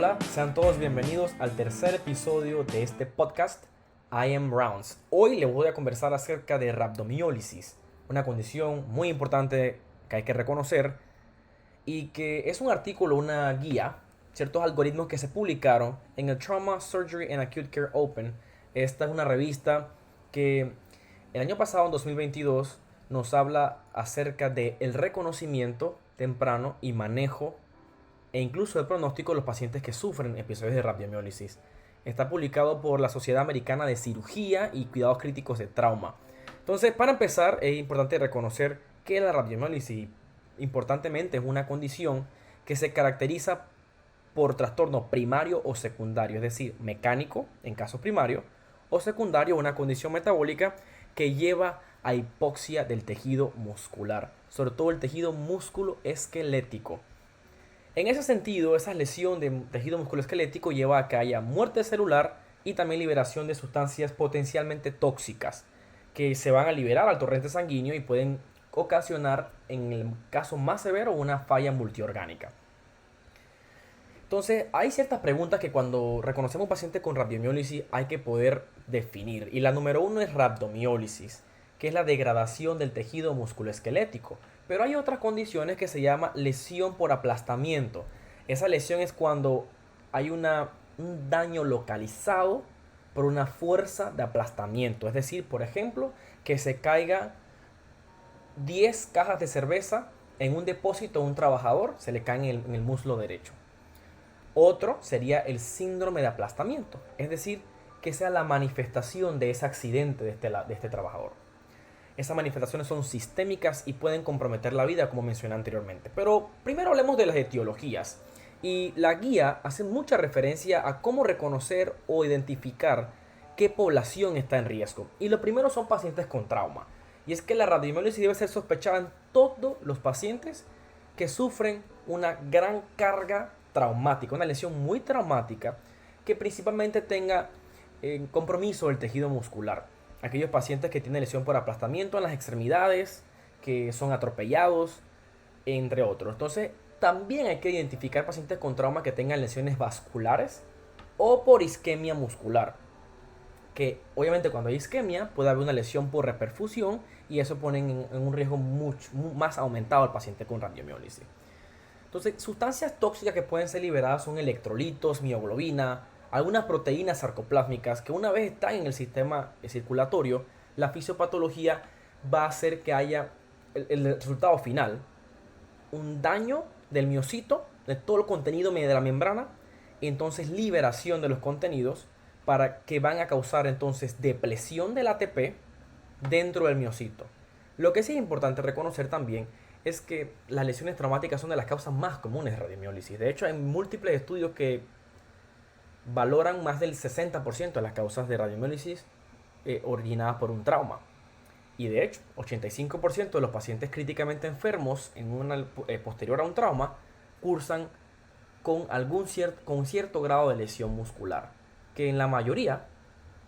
Hola, sean todos bienvenidos al tercer episodio de este podcast I Am Rounds. Hoy les voy a conversar acerca de rhabdomiólisis, una condición muy importante que hay que reconocer y que es un artículo, una guía, ciertos algoritmos que se publicaron en el Trauma, Surgery and Acute Care Open. Esta es una revista que el año pasado, en 2022, nos habla acerca del reconocimiento temprano y manejo e incluso el pronóstico de los pacientes que sufren episodios de rhabdomiólisis. Está publicado por la Sociedad Americana de Cirugía y Cuidados Críticos de Trauma. Entonces, para empezar, es importante reconocer que la rhabdomiólisis, importantemente, es una condición que se caracteriza por trastorno primario o secundario, es decir, mecánico en caso primario, o secundario, una condición metabólica que lleva a hipoxia del tejido muscular, sobre todo el tejido musculoesquelético. En ese sentido, esa lesión de tejido musculoesquelético lleva a que haya muerte celular y también liberación de sustancias potencialmente tóxicas que se van a liberar al torrente sanguíneo y pueden ocasionar, en el caso más severo, una falla multiorgánica. Entonces, hay ciertas preguntas que cuando reconocemos un paciente con rhabdomiólisis hay que poder definir. Y la número uno es rhabdomiólisis, que es la degradación del tejido musculoesquelético. Pero hay otras condiciones que se llama lesión por aplastamiento. Esa lesión es cuando hay un daño localizado por una fuerza de aplastamiento. Es decir, por ejemplo, que se caiga 10 cajas de cerveza en un depósito a un trabajador, se le caen en el muslo derecho. Otro sería el síndrome de aplastamiento, es decir, que sea la manifestación de ese accidente de este trabajador. Esas manifestaciones son sistémicas y pueden comprometer la vida, como mencioné anteriormente. Pero primero hablemos de las etiologías. Y la guía hace mucha referencia a cómo reconocer o identificar qué población está en riesgo. Y lo primero son pacientes con trauma. Y es que la rhabdomiólisis debe ser sospechada en todos los pacientes que sufren una gran carga traumática, una lesión muy traumática que principalmente tenga compromiso del tejido muscular. Aquellos pacientes que tienen lesión por aplastamiento en las extremidades, que son atropellados, entre otros. Entonces, también hay que identificar pacientes con trauma que tengan lesiones vasculares o por isquemia muscular. Que obviamente cuando hay isquemia puede haber una lesión por reperfusión y eso pone en un riesgo mucho más aumentado al paciente con rhabdomiólisis. Entonces, sustancias tóxicas que pueden ser liberadas son electrolitos, mioglobina, algunas proteínas sarcoplásmicas que una vez están en el sistema circulatorio, la fisiopatología va a hacer que haya el resultado final, un daño del miocito, de todo el contenido de la membrana, y entonces liberación de los contenidos para que van a causar entonces depresión del ATP dentro del miocito. Lo que sí es importante reconocer también es que las lesiones traumáticas son de las causas más comunes de rhabdomiólisis. De hecho, hay múltiples estudios que valoran más del 60% de las causas de rhabdomiólisis originadas por un trauma. Y de hecho, 85% de los pacientes críticamente enfermos posterior a un trauma cursan con cierto grado de lesión muscular, que en la mayoría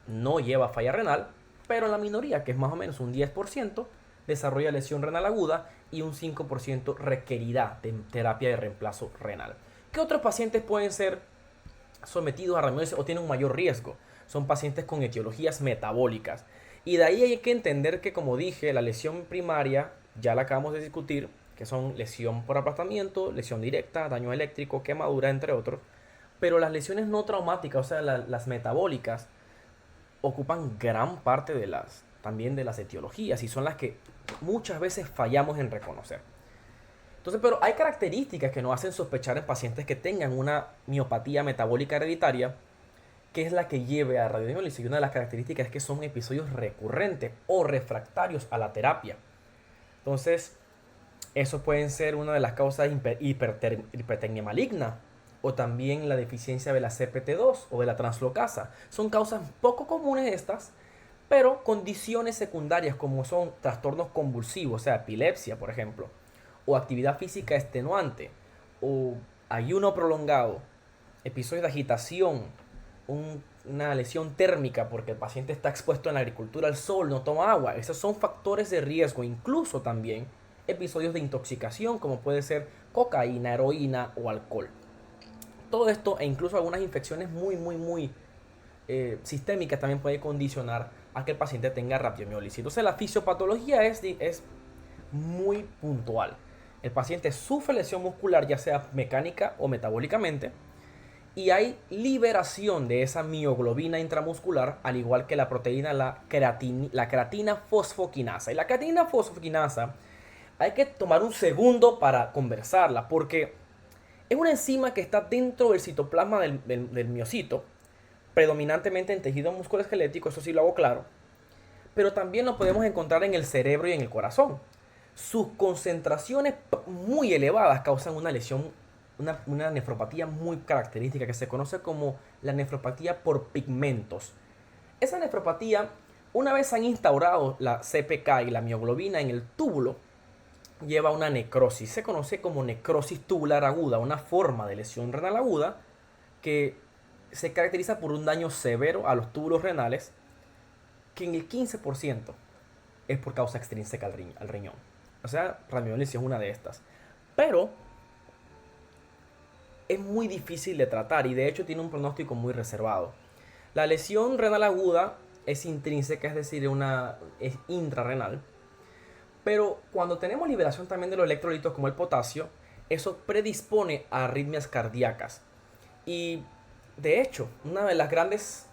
no lleva falla renal, pero en la minoría, que es más o menos un 10%, desarrolla lesión renal aguda y un 5% requerirá de terapia de reemplazo renal. ¿Qué otros pacientes pueden ser sometidos a rhabdomiólisis o tienen un mayor riesgo? Son pacientes con etiologías metabólicas. Y de ahí hay que entender que, como dije, la lesión primaria, ya la acabamos de discutir, que son lesión por aplastamiento, lesión directa, daño eléctrico, quemadura, entre otros. Pero las lesiones no traumáticas, o sea, las metabólicas, ocupan gran parte también de las etiologías y son las que muchas veces fallamos en reconocer. Entonces, pero hay características que nos hacen sospechar en pacientes que tengan una miopatía metabólica hereditaria, que es la que lleve a rhabdomiólisis. Y una de las características es que son episodios recurrentes o refractarios a la terapia. Entonces, eso pueden ser una de las causas de hipertecnia maligna o también la deficiencia de la CPT2 o de la translocasa. Son causas poco comunes estas, pero condiciones secundarias como son trastornos convulsivos, o sea, epilepsia, por ejemplo, o actividad física extenuante, o ayuno prolongado, episodios de agitación, una lesión térmica porque el paciente está expuesto en la agricultura al sol, no toma agua. Esos son factores de riesgo, incluso también episodios de intoxicación como puede ser cocaína, heroína o alcohol. Todo esto e incluso algunas infecciones muy sistémicas también puede condicionar a que el paciente tenga radiomiólisis. Entonces la fisiopatología es muy puntual. El paciente sufre lesión muscular, ya sea mecánica o metabólicamente, y hay liberación de esa mioglobina intramuscular, al igual que la proteína, la creatina fosfoquinasa. Y la creatina fosfoquinasa hay que tomar un segundo para conversarla, porque es una enzima que está dentro del citoplasma del miocito, predominantemente en tejido musculoesquelético, eso sí lo hago claro, pero también lo podemos encontrar en el cerebro y en el corazón. Sus concentraciones muy elevadas causan una lesión, una nefropatía muy característica que se conoce como la nefropatía por pigmentos. Esa nefropatía, una vez han instaurado la CPK y la mioglobina en el túbulo, lleva a una necrosis. Se conoce como necrosis tubular aguda, una forma de lesión renal aguda que se caracteriza por un daño severo a los túbulos renales, que en el 15% es por causa extrínseca al riñón. O sea, radiomiólisis es una de estas. Pero es muy difícil de tratar y de hecho tiene un pronóstico muy reservado. La lesión renal aguda es intrínseca, es decir, es intrarrenal. Pero cuando tenemos liberación también de los electrolitos como el potasio, eso predispone a arritmias cardíacas. Y de hecho, una de las grandes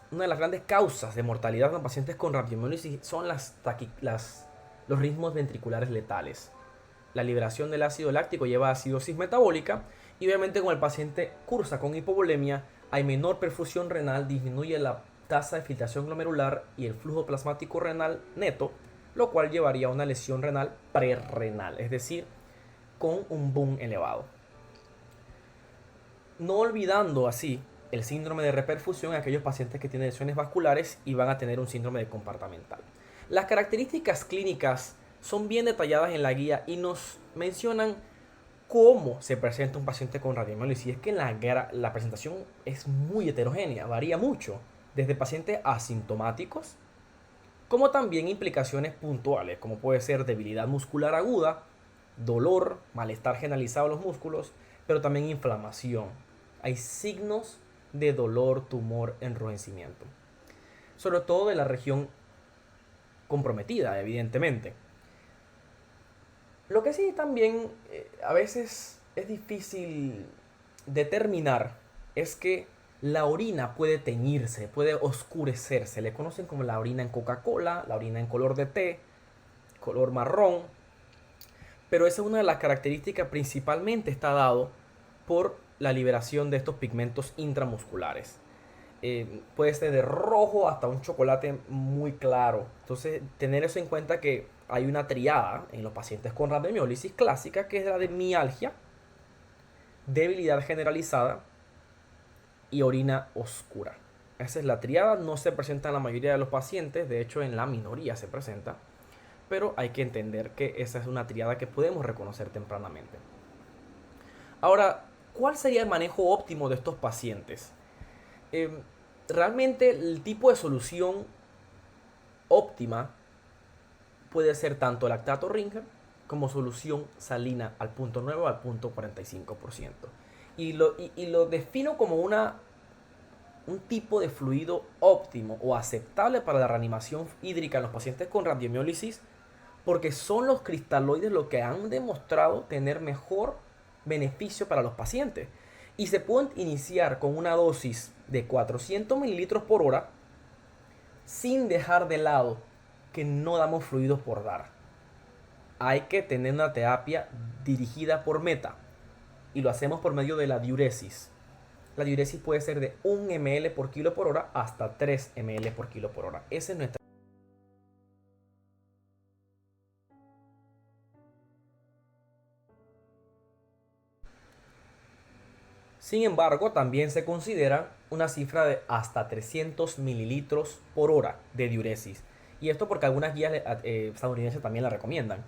causas de mortalidad en los pacientes con radiomiólisis son los ritmos ventriculares letales. La liberación del ácido láctico lleva a acidosis metabólica y obviamente con el paciente cursa con hipovolemia, hay menor perfusión renal, disminuye la tasa de filtración glomerular y el flujo plasmático renal neto, lo cual llevaría a una lesión renal prerrenal, es decir, con un boom elevado. No olvidando así el síndrome de reperfusión en aquellos pacientes que tienen lesiones vasculares y van a tener un síndrome de compartamental. Las características clínicas son bien detalladas en la guía y nos mencionan cómo se presenta un paciente con radiomiólisis. Es que la presentación es muy heterogénea, varía mucho, desde pacientes asintomáticos, como también implicaciones puntuales, como puede ser debilidad muscular aguda, dolor, malestar generalizado en los músculos, pero también inflamación. Hay signos de dolor, tumor, enrojecimiento, sobre todo de la región comprometida, evidentemente. Lo que sí también a veces es difícil determinar es que la orina puede teñirse, puede oscurecerse. Le conocen como la orina en Coca-Cola, la orina en color de té, color marrón. Pero esa es una de las características, principalmente está dado por la liberación de estos pigmentos intramusculares. Puede ser de rojo hasta un chocolate muy claro. Entonces, tener eso en cuenta que hay una triada en los pacientes con radiomiólisis clásica, que es la de mialgia, debilidad generalizada y orina oscura. Esa es la triada, no se presenta en la mayoría de los pacientes, de hecho en la minoría se presenta, pero hay que entender que esa es una triada que podemos reconocer tempranamente. Ahora, ¿cuál sería el manejo óptimo de estos pacientes? Realmente el tipo de solución óptima puede ser tanto lactato Ringer como solución salina al punto 9 o al punto 45%. Y lo defino como un tipo de fluido óptimo o aceptable para la reanimación hídrica en los pacientes con radiomiólisis, porque son los cristaloides los que han demostrado tener mejor beneficio para los pacientes. Y se pueden iniciar con una dosis de 400 mililitros por hora sin dejar de lado que no damos fluidos por dar. Hay que tener una terapia dirigida por meta y lo hacemos por medio de la diuresis. La diuresis puede ser de 1 ml por kilo por hora hasta 3 ml por kilo por hora. Esa es nuestra. Sin embargo, también se considera una cifra de hasta 300 mililitros por hora de diuresis. Y esto porque algunas guías estadounidenses también la recomiendan.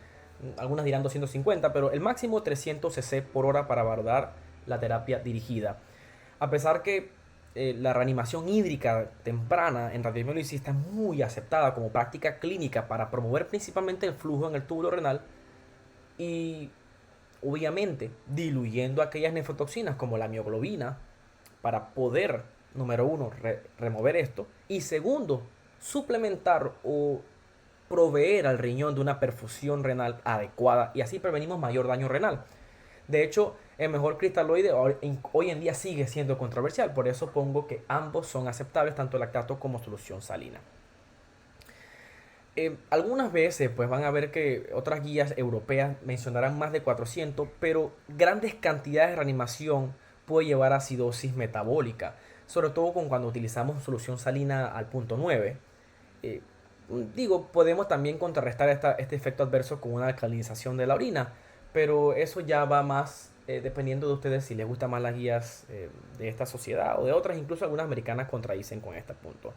Algunas dirán 250, pero el máximo 300 cc por hora para abordar la terapia dirigida. A pesar que la reanimación hídrica temprana en radiomiólisis está muy aceptada como práctica clínica para promover principalmente el flujo en el túbulo renal y obviamente diluyendo aquellas nefrotoxinas como la mioglobina para poder, número uno, remover esto, y segundo, suplementar o proveer al riñón de una perfusión renal adecuada y así prevenimos mayor daño renal. De hecho, el mejor cristaloide hoy en día sigue siendo controversial, por eso pongo que ambos son aceptables, tanto lactato como solución salina. Algunas veces pues van a ver que otras guías europeas mencionarán más de 400, pero grandes cantidades de reanimación puede llevar a acidosis metabólica, sobre todo cuando utilizamos solución salina al punto 9. Eh, Podemos también contrarrestar este efecto adverso con una alcalinización de la orina, pero eso ya va más dependiendo de ustedes si les gustan más las guías de esta sociedad o de otras, incluso algunas americanas contradicen con este punto.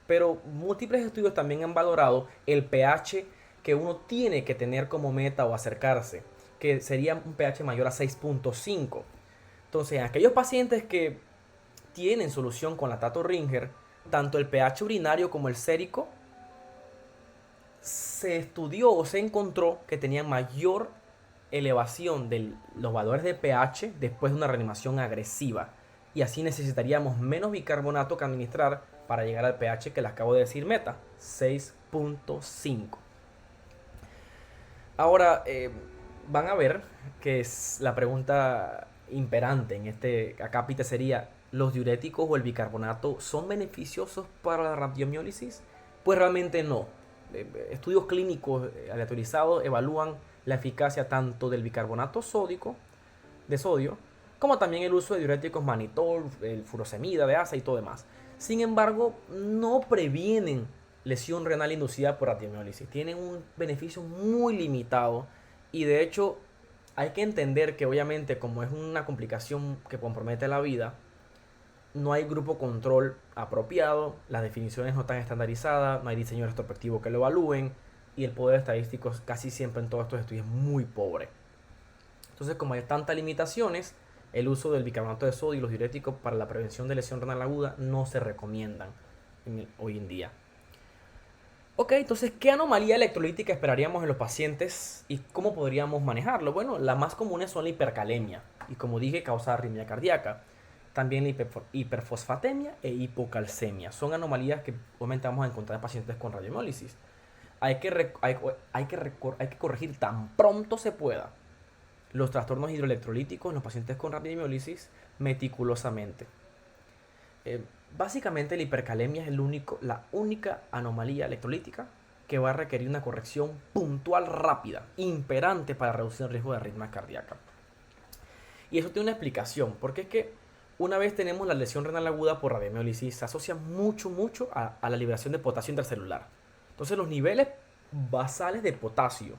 Pero múltiples estudios también han valorado el pH que uno tiene que tener como meta o acercarse, que sería un pH mayor a 6.5. Entonces, en aquellos pacientes que tienen solución con lactato Ringer, tanto el pH urinario como el sérico se estudió o se encontró que tenían mayor elevación de los valores de pH después de una reanimación agresiva. Y así necesitaríamos menos bicarbonato que administrar para llegar al pH que les acabo de decir meta, 6.5. Ahora, van a ver que es la pregunta imperante en este acápite sería, ¿los diuréticos o el bicarbonato son beneficiosos para la rabdomiólisis? Pues realmente no. Estudios clínicos aleatorizados evalúan la eficacia tanto del bicarbonato sódico, de sodio, como también el uso de diuréticos manitol, el furosemida, de asa y todo demás. Sin embargo, no previenen lesión renal inducida por rabdomiólisis. Tienen un beneficio muy limitado y de hecho hay que entender que obviamente como es una complicación que compromete la vida, no hay grupo control apropiado, las definiciones no están estandarizadas, no hay diseño retrospectivo que lo evalúen y el poder estadístico casi siempre en todos estos estudios es muy pobre. Entonces, como hay tantas limitaciones, el uso del bicarbonato de sodio y los diuréticos para la prevención de lesión renal aguda no se recomiendan hoy en día. Ok, entonces, ¿qué anomalía electrolítica esperaríamos en los pacientes y cómo podríamos manejarlo? Bueno, las más comunes son la hipercalemia y, como dije, causa arritmia cardíaca. También la hiperfosfatemia e hipocalcemia. Son anomalías que obviamente vamos a encontrar en pacientes con radiomiólisis. Hay que corregir tan pronto se pueda los trastornos hidroelectrolíticos en los pacientes con radiomiólisis meticulosamente. Básicamente la hipercalemia es la única anomalía electrolítica que va a requerir una corrección puntual rápida, imperante para reducir el riesgo de arritmia cardíaca. Y eso tiene una explicación, porque es que una vez tenemos la lesión renal aguda por radiomiólisis, se asocia mucho a la liberación de potasio intercelular. Entonces los niveles basales de potasio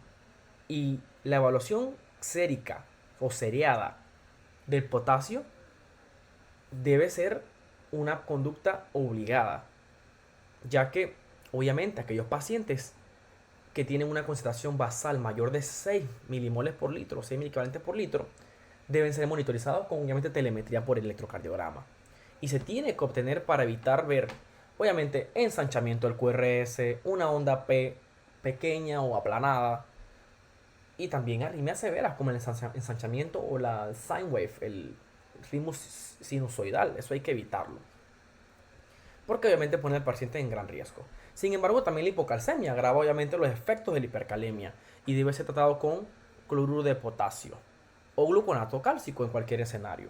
y la evaluación sérica o seriada del potasio debe ser una conducta obligada, ya que obviamente aquellos pacientes que tienen una concentración basal mayor de 6 milimoles por litro, 6 miliequivalentes por litro, deben ser monitorizados con obviamente telemetría por electrocardiograma. Y se tiene que obtener para evitar ver, obviamente, ensanchamiento del QRS, una onda P pequeña o aplanada, y también arritmias severas como el ensanchamiento o la sine wave, el ritmo sinusoidal. Eso hay que evitarlo, porque obviamente pone al paciente en gran riesgo. Sin embargo, también la hipocalcemia agrava obviamente los efectos de la hipercalemia y debe ser tratado con cloruro de potasio o gluconato cálcico en cualquier escenario.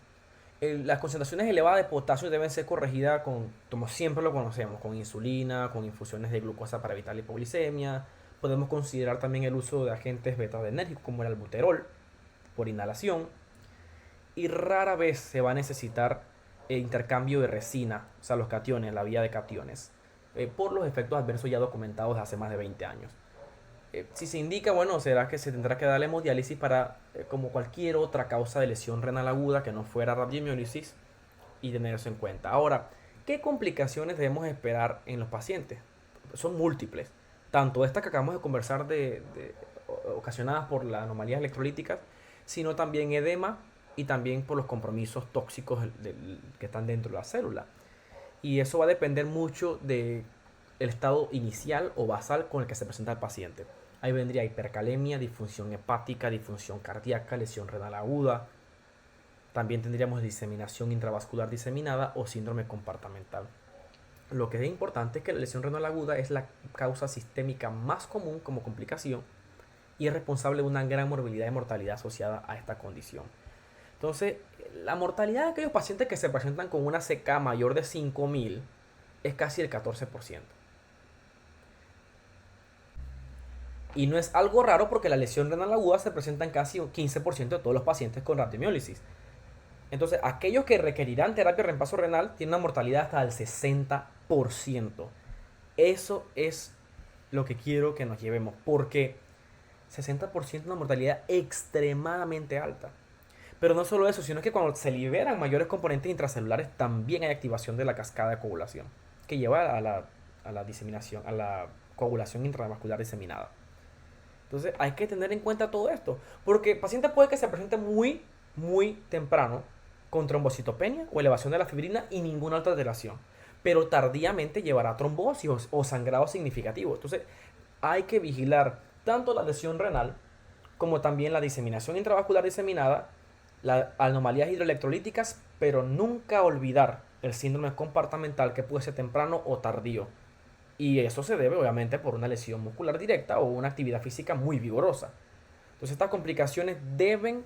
Las concentraciones elevadas de potasio deben ser corregidas como siempre lo conocemos, con insulina, con infusiones de glucosa para evitar la hipoglicemia. Podemos considerar también el uso de agentes beta-adrenérgicos como el albuterol por inhalación. Y rara vez se va a necesitar intercambio de resina, o sea, los cationes, la vía de cationes, por los efectos adversos ya documentados de hace más de 20 años. Si se indica, bueno, será que se tendrá que darle hemodiálisis para, como cualquier otra causa de lesión renal aguda que no fuera radiomiólisis, y tener eso en cuenta. Ahora, ¿qué complicaciones debemos esperar en los pacientes? Son múltiples. Tanto estas que acabamos de conversar ocasionadas por las anomalías electrolíticas, sino también edema y también por los compromisos tóxicos que están dentro de la célula. Y eso va a depender mucho del estado inicial o basal con el que se presenta el paciente. Ahí vendría hipercalemia, disfunción hepática, disfunción cardíaca, lesión renal aguda. También tendríamos diseminación intravascular diseminada o síndrome compartamental. Lo que es importante es que la lesión renal aguda es la causa sistémica más común como complicación y es responsable de una gran morbilidad y mortalidad asociada a esta condición. Entonces, la mortalidad de aquellos pacientes que se presentan con una CK mayor de 5.000 es casi el 14%. Y no es algo raro porque la lesión renal aguda se presenta en casi un 15% de todos los pacientes con rhabdomiólisis. Entonces, aquellos que requerirán terapia de reemplazo renal tienen una mortalidad hasta del 60%. Eso es lo que quiero que nos llevemos, porque 60% es una mortalidad extremadamente alta. Pero no solo eso, sino que cuando se liberan mayores componentes intracelulares, también hay activación de la cascada de coagulación, que lleva a la diseminación, a la coagulación intravascular diseminada. Entonces hay que tener en cuenta todo esto, porque el paciente puede que se presente muy, muy temprano con trombocitopenia o elevación de la fibrina y ninguna otra alteración, pero tardíamente llevará trombosis o sangrado significativo. Entonces hay que vigilar tanto la lesión renal como también la diseminación intravascular diseminada, las anomalías hidroelectrolíticas, pero nunca olvidar el síndrome compartamental que puede ser temprano o tardío. Y eso se debe obviamente por una lesión muscular directa o una actividad física muy vigorosa. Entonces estas complicaciones deben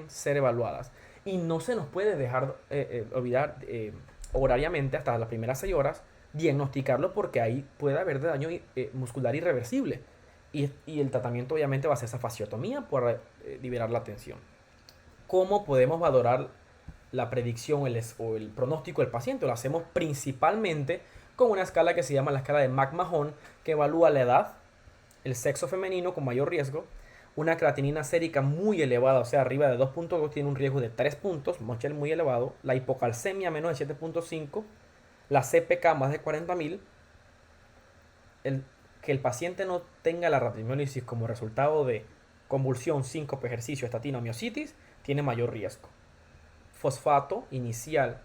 ser evaluadas. Y no se nos puede dejar olvidar horariamente hasta las primeras 6 horas diagnosticarlo, porque ahí puede haber daño muscular irreversible. Y el tratamiento obviamente va a ser esa fasciotomía para liberar la tensión. ¿Cómo podemos valorar la predicción o el pronóstico del paciente? Lo hacemos principalmente con una escala que se llama la escala de Mac-Mahon, que evalúa la edad, el sexo femenino con mayor riesgo, una creatinina sérica muy elevada, o sea, arriba de 2.2 tiene un riesgo de 3 puntos, muy elevado, la hipocalcemia menos de 7.5, la CPK más de 40.000, que el paciente no tenga la rhabdomiólisis como resultado de convulsión, síncope, ejercicio, estatina o miositis, tiene mayor riesgo. Fosfato inicial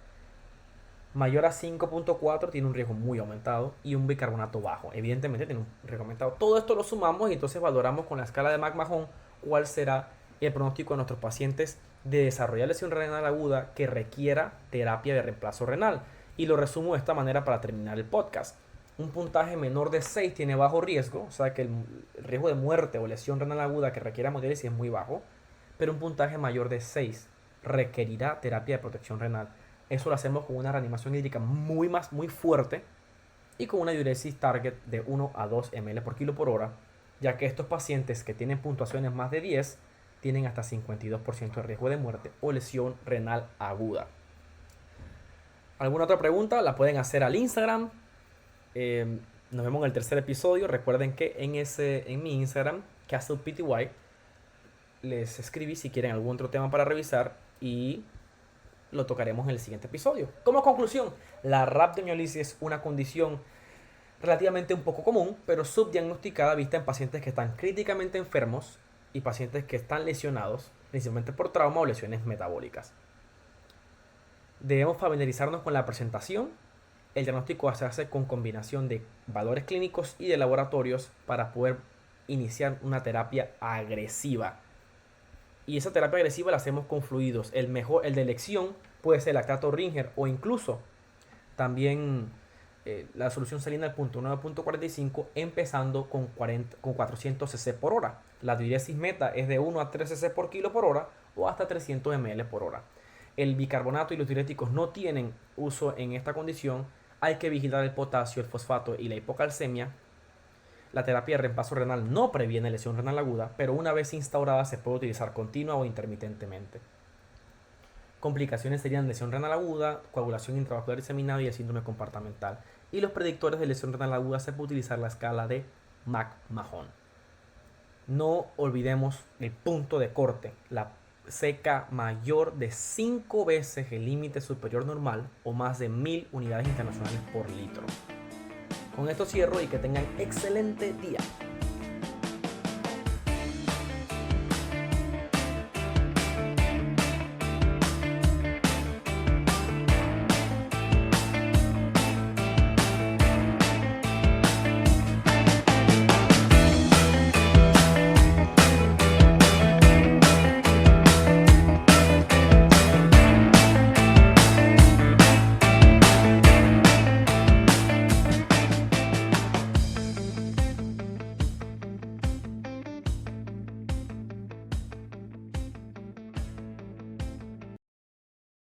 mayor a 5.4 tiene un riesgo muy aumentado, y un bicarbonato bajo evidentemente tiene un riesgo aumentado. Todo esto lo sumamos y entonces valoramos con la escala de Mac-Mahon cuál será el pronóstico de nuestros pacientes de desarrollar lesión renal aguda que requiera terapia de reemplazo renal. Y lo resumo de esta manera para terminar el podcast. Un puntaje menor de 6 tiene bajo riesgo, o sea que el riesgo de muerte o lesión renal aguda que requiera hemodiálisis es muy bajo, pero un puntaje mayor de 6 requerirá terapia de protección renal. Eso lo hacemos con una reanimación hídrica muy fuerte y con una diuresis target de 1 a 2 ml por kilo por hora, ya que estos pacientes que tienen puntuaciones más de 10 tienen hasta 52% de riesgo de muerte o lesión renal aguda. ¿Alguna otra pregunta? La pueden hacer al Instagram. Nos vemos en el tercer episodio. Recuerden que en mi Instagram, CastlePTY, les escribí si quieren algún otro tema para revisar y lo tocaremos en el siguiente episodio. Como conclusión, la rhabdomiólisis es una condición relativamente un poco común, pero subdiagnosticada, vista en pacientes que están críticamente enfermos y pacientes que están lesionados, principalmente por trauma o lesiones metabólicas. Debemos familiarizarnos con la presentación. El diagnóstico se hace con combinación de valores clínicos y de laboratorios para poder iniciar una terapia agresiva. Y esa terapia agresiva la hacemos con fluidos. El de elección puede ser lactato Ringer o incluso también la solución salina al punto 9.45, empezando con 400 cc por hora. La diuresis meta es de 1 a 3 cc por kilo por hora o hasta 300 ml por hora. El bicarbonato y los diuréticos no tienen uso en esta condición. Hay que vigilar el potasio, el fosfato y la hipocalcemia. La terapia de reemplazo renal no previene lesión renal aguda, pero una vez instaurada se puede utilizar continua o intermitentemente. Complicaciones serían lesión renal aguda, coagulación intravascular diseminada y el síndrome compartamental. Y los predictores de lesión renal aguda se puede utilizar la escala de Mac-Mahon. No olvidemos el punto de corte, la CK mayor de 5 veces el límite superior normal o más de 1000 unidades internacionales por litro. Con esto cierro y que tengan excelente día.